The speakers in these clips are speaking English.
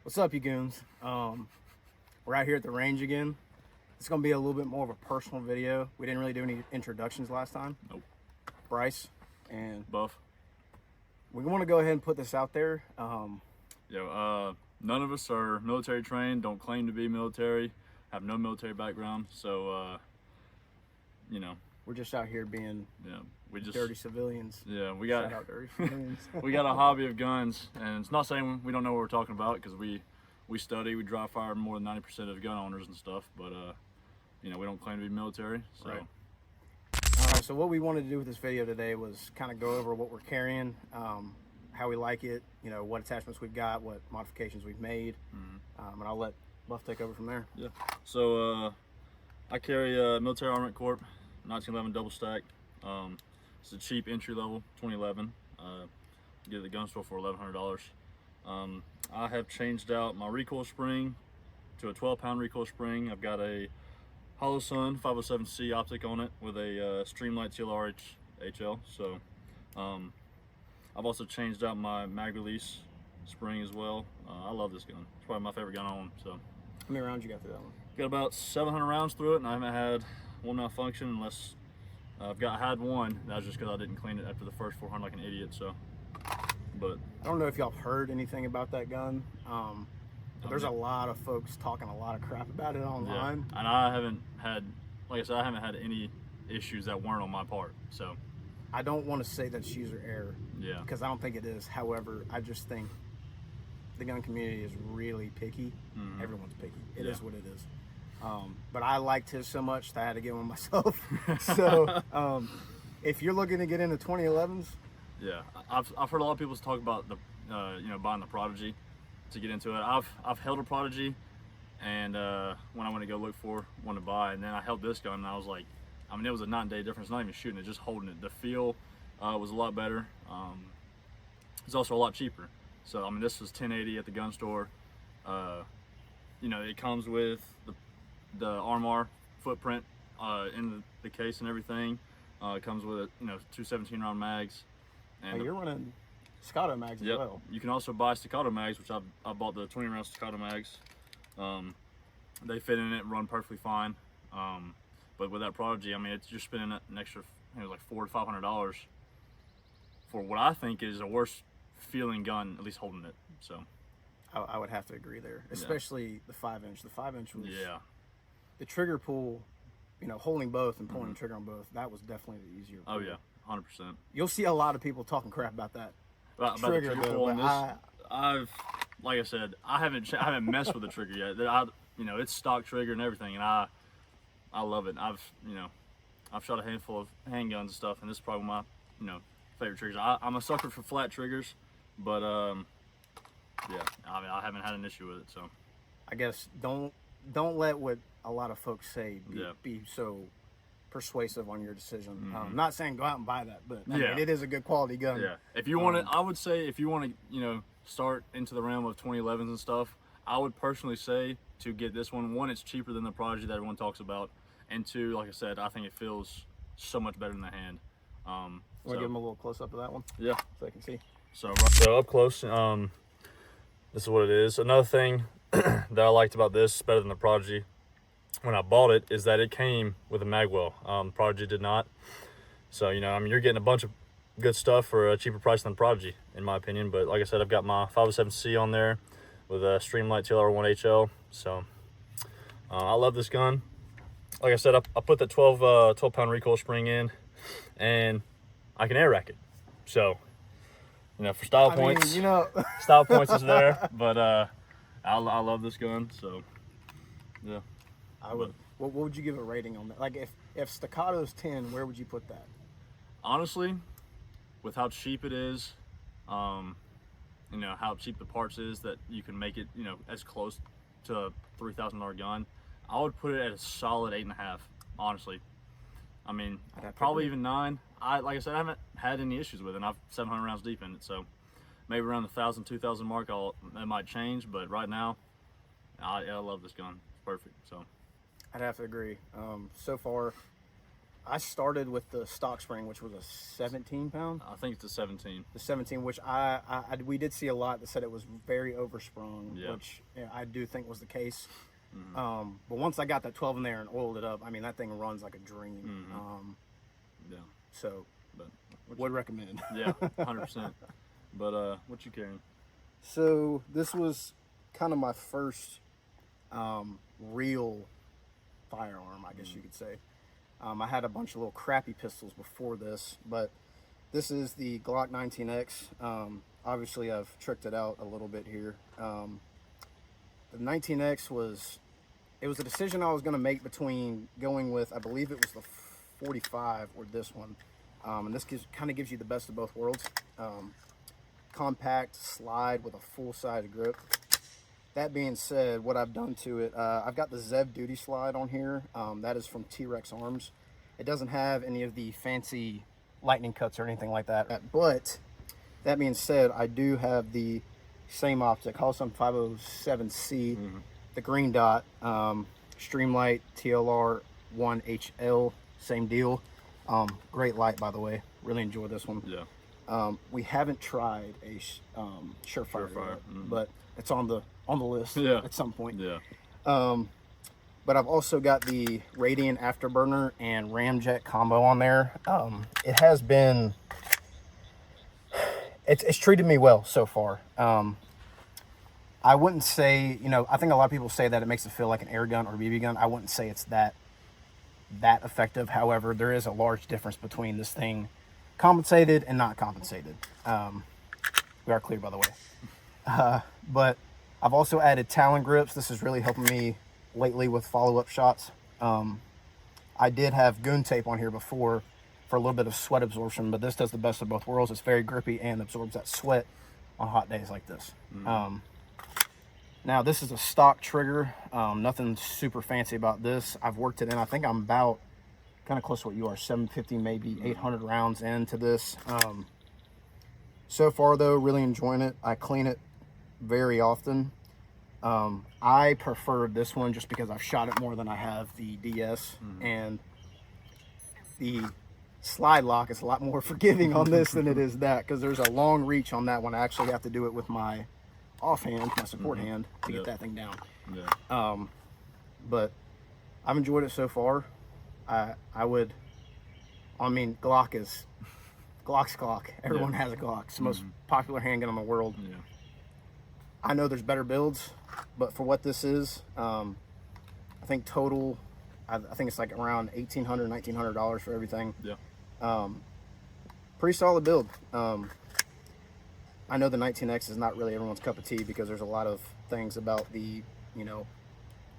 What's up, you goons? We're out here at the range again. It's gonna be a little bit more of a personal video. We didn't really do any introductions last time. Nope. Bryce and Buff. we want to go ahead and put this out there. None of us are military trained, don't claim to be military, have no military background, so We're just out here being we just dirty civilians. we Shout got out dirty civilians. we got a hobby of guns, and it's not saying we don't know what we're talking about, because we study, we dry fire more than 90% of gun owners and stuff, but we don't claim to be military, so. Right. All right, so what we wanted to do with this video today was kind of go over what we're carrying, how we like it, what attachments we've got, what modifications we've made, and I'll let Buff take over from there. Yeah. So I carry a Military Armament Corp 1911 double stack. It's a cheap entry level 2011. Get it at the gun store for $1,100. I have changed out my recoil spring to a 12-pound recoil spring. I've got a Hollow Sun 507C optic on it with a Streamlight TLR HL. So I've also changed out my mag release spring as well. I love this gun. It's probably my favorite gun on. So How many rounds you got through that one? got about 700 rounds through it, and I haven't had one malfunction unless I had one. That was just because I didn't clean it after the first 400 like an idiot. So, but I don't know if y'all heard anything about that gun. But there's a lot of folks talking a lot of crap about it online. Yeah. And I haven't had, like I said, I haven't had any issues that weren't on my part. So I don't want to say that's user error. Yeah. Because I don't think it is. However, I just think the gun community is really picky. Everyone's picky. It is what it is. But I liked his so much that I had to get one myself. So if you're looking to get into 2011s, yeah, I've heard a lot of people talk about the buying the Prodigy to get into it. I've held a Prodigy, and when I went to go look for one to buy, and then I held this gun, and I was like, I mean, it was a 9-day difference, not even shooting it, just holding it. The feel was a lot better. It's also a lot cheaper. So I mean, this was $10.80 at the gun store. It comes with the RMR footprint in the case and everything. It comes with two 17-round mags. And you're running Scotto mags as well. You can also buy staccato mags, which I bought the 20-round staccato mags. They fit in it and run perfectly fine. But with that Prodigy, I mean, you're spending an extra, like $400 to $500 for what I think is a worse feeling gun, at least holding it. So I would have to agree there, especially the 5-inch. The 5-inch was the trigger pull, holding both and pulling the trigger on both. That was definitely the easier pull. Oh yeah, 100%. You'll see a lot of people talking crap about that. About the trigger pull on this, like I said, I haven't messed with the trigger yet. It's stock trigger and everything, and I love it. I've shot a handful of handguns and stuff, and this is probably my favorite triggers. I'm a sucker for flat triggers, but yeah, I mean, I haven't had an issue with it. So I guess don't let what a lot of folks say be so persuasive on your decision. Not saying go out and buy that, but I mean, it is a good quality gun. Yeah, if you want to, I would say if you want to, start into the realm of 2011s and stuff, I would personally say to get this one. One, it's cheaper than the Prodigy that everyone talks about, and two, like I said, I think it feels so much better in the hand. Want to give them a little close up of that one? Yeah, so they can see. So up close, this is what it is. Another thing that I liked about this better than the Prodigy when I bought it is that it came with a mag well. Prodigy did not. So you're getting a bunch of good stuff for a cheaper price than Prodigy, in my opinion. But like I said, I've got my 507C on there with a Streamlight TLR HL. So I love this gun. Like I said, I put the 12-pound recoil spring in, and I can air rack it. So for style points, style points is there. But I love this gun. So yeah. I would. What would you give a rating on that? Like if Staccato's 10, where would you put that? Honestly, with how cheap it is, how cheap the parts is that you can make it, as close to a $3,000 gun, I would put it at a solid 8.5. Honestly, I mean, probably even 9. Like I said, I haven't had any issues with it. And I've 700 rounds deep in it, so maybe around the 1,000, 2,000 mark, that might change. But right now, I love this gun. It's perfect. So I'd have to agree. So far, I started with the stock spring, which was a 17 pound. I think it's a 17. The 17, which we did see a lot that said it was very oversprung, which I do think was the case. But once I got that 12 in there and oiled it up, I mean, that thing runs like a dream. So, but would recommend. Yeah, 100%. But what you carrying? So this was kind of my first real firearm, I guess you could say. I had a bunch of little crappy pistols before this, but this is the Glock 19X. Obviously, I've tricked it out a little bit here. The 19X was a decision I was going to make between going with, I believe it was the 45 or this one. And this kind of gives you the best of both worlds. Compact slide with a full-sided grip. That being said, what I've done to it, I've got the Zev Duty slide on here. That is from T-Rex Arms. It doesn't have any of the fancy lightning cuts or anything like that. But that being said, I do have the same optic, Holston 507C, the green dot, Streamlight TLR 1HL, same deal. Great light, by the way. Really enjoy this one. Yeah. We haven't tried a Surefire yet, but it's on the list at some point. Yeah. But I've also got the Radiant Afterburner and Ramjet combo on there. It has been, it's treated me well so far. I wouldn't say, I think a lot of people say that it makes it feel like an air gun or BB gun. I wouldn't say it's that effective. However, there is a large difference between this thing compensated and not compensated. We are clear, by the way. But I've also added Talon grips. This is really helping me lately with follow-up shots. I did have goon tape on here before for a little bit of sweat absorption, but this does the best of both worlds. It's very grippy and absorbs that sweat on hot days like this. Now, this is a stock trigger. Nothing super fancy about this. I've worked it in. I think I'm about kind of close to what you are, 750, maybe 800 rounds into this. So far, though, really enjoying it. I clean it very often. I prefer this one just because I've shot it more than I have the DS, and the slide lock is a lot more forgiving on this than it is that, because there's a long reach on that one. I actually have to do it with my offhand, my support hand, to get that thing down. But I've enjoyed it so far. Glock's Glock. Everyone has a Glock. It's the most popular handgun in the world. I know there's better builds, but for what this is, I think total, I think it's like around $1,800, $1,900 for everything. Pretty solid build. I know the 19X is not really everyone's cup of tea because there's a lot of things about the, the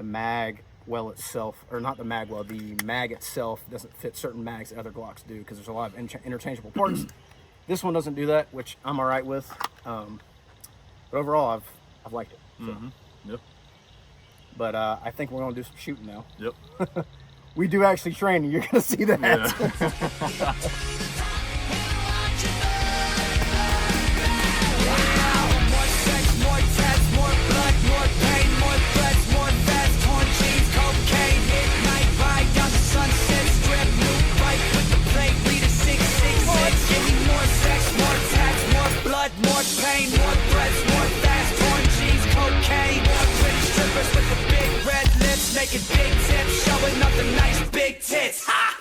mag well itself, or not the mag well, the mag itself doesn't fit certain mags that other Glocks do because there's a lot of interchangeable parts. This one doesn't do that, which I'm all right with. But overall, I've liked it. So. But I think we're gonna do some shooting now. We do actually train, and you're gonna see that. Making big tips, showing up the nice big tits. Ha!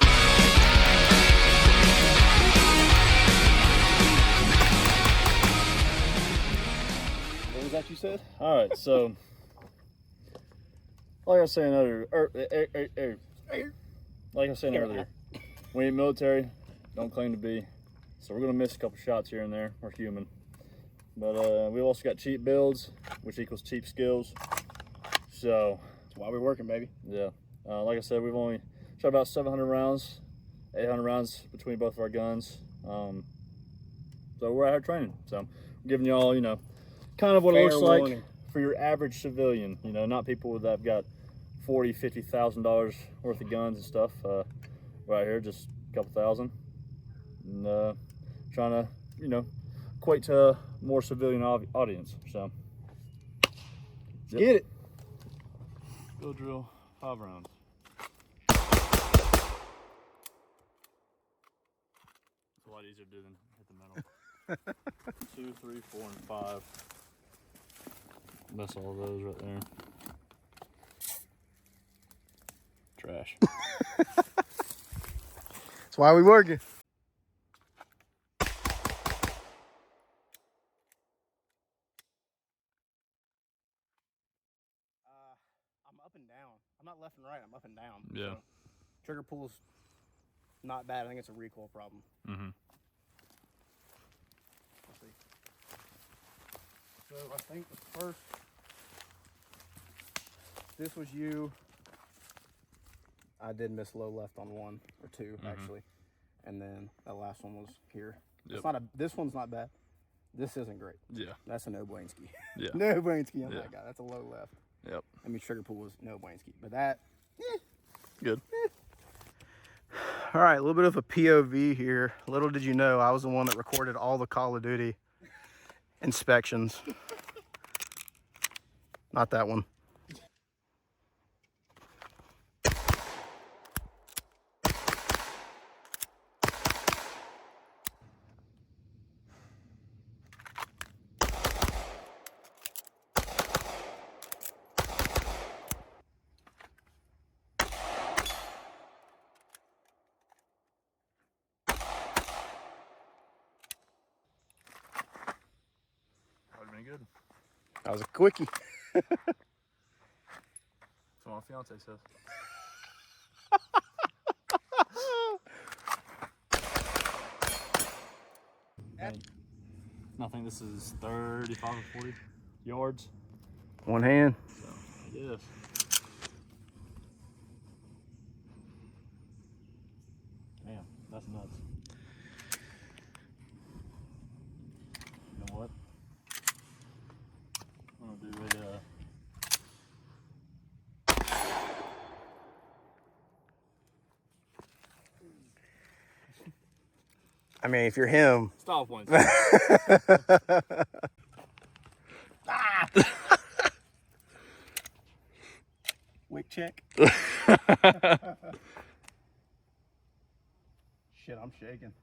What was that you said? All right, so like I was saying earlier, we ain't military, don't claim to be, so we're gonna miss a couple shots here and there. We're human, but we've also got cheap builds, which equals cheap skills. So. While we're working, baby. Yeah. Like I said, we've only shot about 700 rounds, 800 rounds between both of our guns. So we're out here training. So I'm giving y'all, kind of what it looks like for your average civilian. Not people that have got $40,000, $50,000 worth of guns and stuff. Right here, just a couple thousand. And trying to, equate to a more civilian audience. So. Get it. Drill 5 rounds. lot easier to do than hit the metal. 2, 3, 4, and 5. That's all those right there. Trash. That's why we working. I'm up and down. I'm not left and right. I'm up and down. Yeah. So trigger pull's not bad. I think it's a recoil problem. Mm-hmm. Let's see. So I think the first, this was you. I did miss low left on 1 or 2 actually, and then that last one was here. Yep. It's not a. This one's not bad. This isn't great. Yeah. That's a no Blanski. Yeah. No Blanski on Yeah. that guy. That's a low left. Yep. I mean, trigger pull was no Blanski, but that. Good. All right, a little bit of a POV here. Little did you know, I was the one that recorded all the Call of Duty inspections. Not that one. Would have been good. That was a quickie. That's what my fiance says. I think this is 35 or 40 yards. One hand. So, yes. Man, that's nuts. You know what? I'm gonna do a I mean, if you're him. style points. Wick check. Shit, I'm shaking.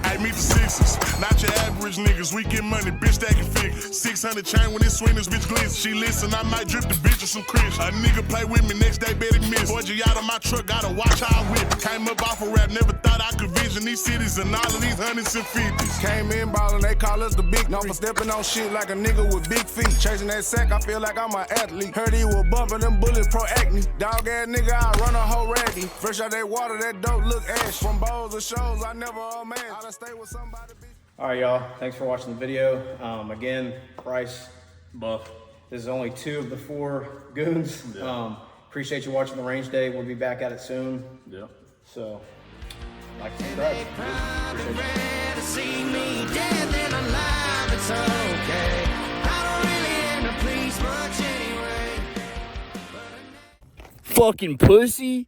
I meet the sixes, not your average niggas. We get money, bitch, that can figure. 600 chain when it swing, this bitch glitz. She listen, I might drip the bitch with some Chris. A nigga play with me, next day better miss. Boy, G out of my truck, gotta watch how I whip. Came up off a rap, never thought I could vision these cities and all of these hundreds and fifties. Came in ballin', they call us the big. Known for stepping on shit like a nigga with big feet. Chasing that sack, I feel like I'm an athlete. Heard he was bumping them bullets, pro acne. Dog ass nigga, I run a whole raggy. Fresh out that water, that dope look ash. From bowls and shows, I never man. I done stay with somebody, bitch. All right, y'all. Thanks for watching the video. Again, Bryce, Buff. this is only 2 of the 4 goons. Yeah. Appreciate you watching the range day. We'll be back at it soon. Yep. So, like, subscribe. Rather see me dead than alive, it's okay. I don't really aim to please much anyway. Fucking pussy.